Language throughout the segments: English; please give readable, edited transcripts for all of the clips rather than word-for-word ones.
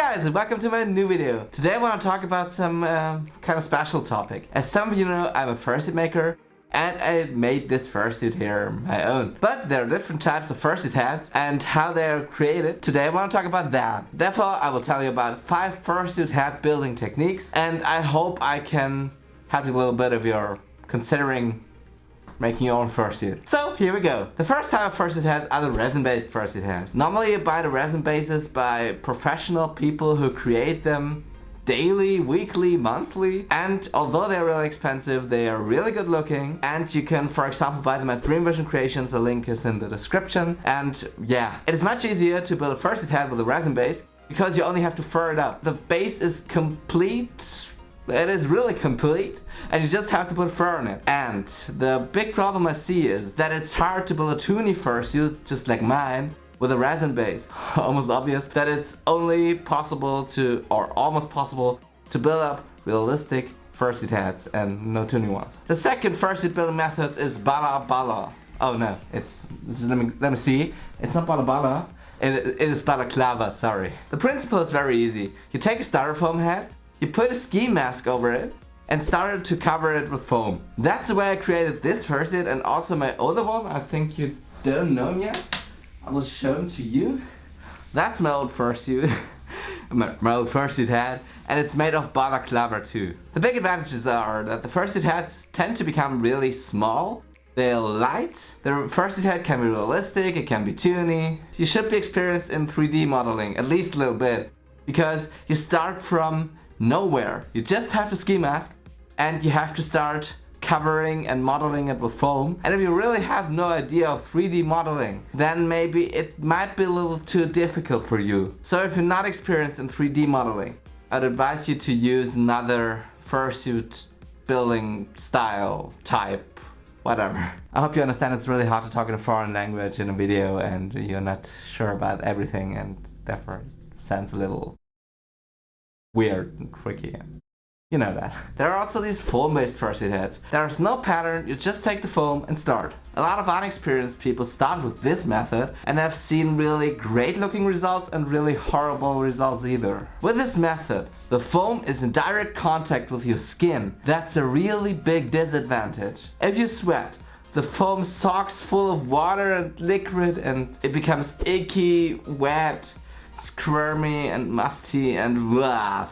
guys, and welcome to my new video. Today I want to talk about some kind of special topic. As some of you know, I'm a fursuit maker and I made this fursuit here my own. But there are different types of fursuit hats and how they're created. Today I want to talk about that. Therefore I will tell you about 5 fursuit hat building techniques, and I hope I can help you a little bit if you're considering making your own fursuit. So here we go. The first type of fursuit hats are the resin-based fursuit hats. Normally you buy the resin bases by professional people who create them daily, weekly, monthly, and although they're really expensive, they are really good looking, and you can, for example, buy them at Dream Vision Creations. A link is in the description. And yeah, it is much easier to build a fursuit hat with a resin base because you only have to fur it up. The base is complete. It is really complete, and you just have to put fur on it. And the big problem I see is that it's hard to build a toony fursuit, just like mine, with a resin base. Almost obvious that it's only possible to, or almost possible, to build up realistic fursuit hats and no toony ones. The second fursuit building method is bala bala. Oh no, let me see. It's not bala bala. It is balaclava, sorry. The principle is very easy. You take a styrofoam hat, you put a ski mask over it and started to cover it with foam. That's the way I created this fursuit, and also my other one. I think you don't know yet. I will show them to you. That's my old fursuit. my old fursuit hat, and it's made of balaclava too. The big advantages are that the fursuit hats tend to become really small. They're light. The fursuit hat can be realistic, it can be toony. You should be experienced in 3D modeling, at least a little bit, because you start from nowhere. You just have the ski mask and you have to start covering and modeling it with foam. And if you really have no idea of 3D modeling, then maybe it might be a little too difficult for you. So if you're not experienced in 3D modeling, I'd advise you to use another fursuit building style, type, whatever. I hope you understand it's really hard to talk in a foreign language in a video and you're not sure about everything, and therefore it sounds a little weird and tricky. You know that. There are also these foam-based fursuit hats. There's no pattern, you just take the foam and start. A lot of unexperienced people start with this method and have seen really great looking results and really horrible results either. With this method, the foam is in direct contact with your skin. That's a really big disadvantage. If you sweat, the foam soaks full of water and liquid and it becomes icky, wet, squirmy and musty and blah.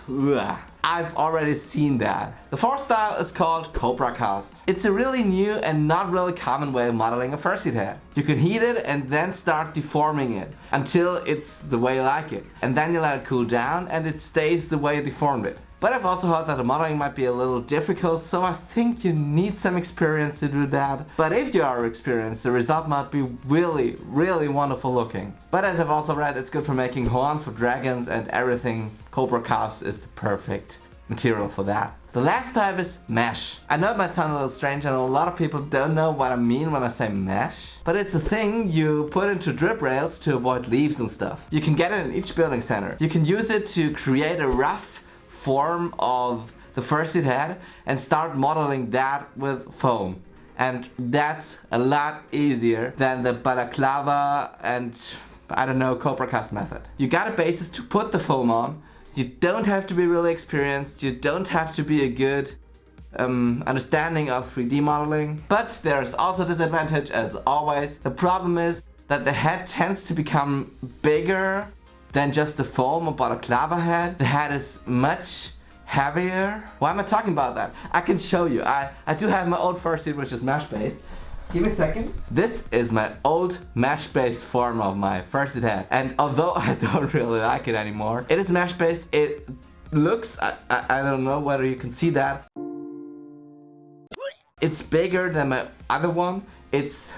I've already seen that. The fourth style is called Cobra cast. It's a really new and not really common way of modeling a fursuit hat. You can heat it and then start deforming it until it's the way you like it. And then you let it cool down and it stays the way you deformed it. But I've also heard that the modeling might be a little difficult, so I think you need some experience to do that. But if you are experienced, the result might be really, really wonderful looking. But as I've also read, it's good for making horns for dragons and everything. Cobra cast is the perfect material for that. The last type is mesh. I know it might sound a little strange and a lot of people don't know what I mean when I say mesh, but it's a thing you put into drip rails to avoid leaves and stuff. You can get it in each building center. You can use it to create a rough form of the fursuit hat and start modeling that with foam. And that's a lot easier than the balaclava and, I don't know, Cobra cast method. You got a basis to put the foam on. You don't have to be really experienced. You don't have to be a good understanding of 3D modeling. But there's also a disadvantage as always. The problem is that the hat tends to become bigger than just the foam or balaclava hat. The hat is much heavier. Why am I talking about that? I can show you. I do have my old fursuit, which is mesh based. Give me a second. This is my old mesh based form of my fursuit hat, and although I don't really like it anymore, it is mesh based. It looks, I don't know whether you can see that. It's bigger than my other one. It's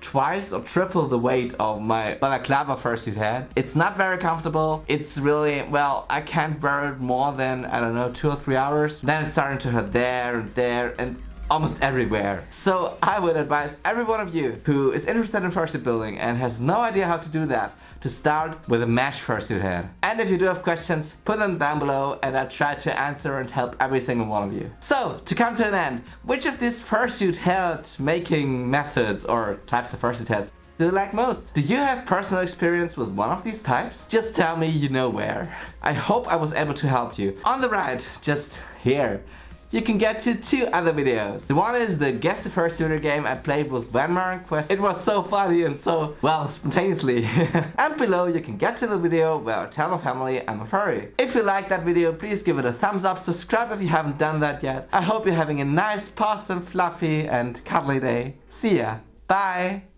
twice or triple the weight of my balaclava fursuit hat. It's not very comfortable. It's really, well, I can't wear it more than, I don't know, 2 or 3 hours. Then it's starting to hurt there and almost everywhere. So I would advise every one of you who is interested in fursuit building and has no idea how to do that to start with a mesh fursuit hat. And if you do have questions, put them down below and I'll try to answer and help every single one of you. So, to come to an end, which of these fursuit hat making methods or types of fursuit hats do you like most? Do you have personal experience with one of these types? Just tell me you know where. I hope I was able to help you. On the right, just here, you can get to 2 other videos. The one is the Guess the Fursuiter game I played with Vanmar and Quest. It was so funny and so, well, spontaneously. And below you can get to the video where I tell my family I'm a furry. If you like that video, please give it a thumbs up, subscribe if you haven't done that yet. I hope you're having a nice, positive, fluffy and cuddly day. See ya. Bye.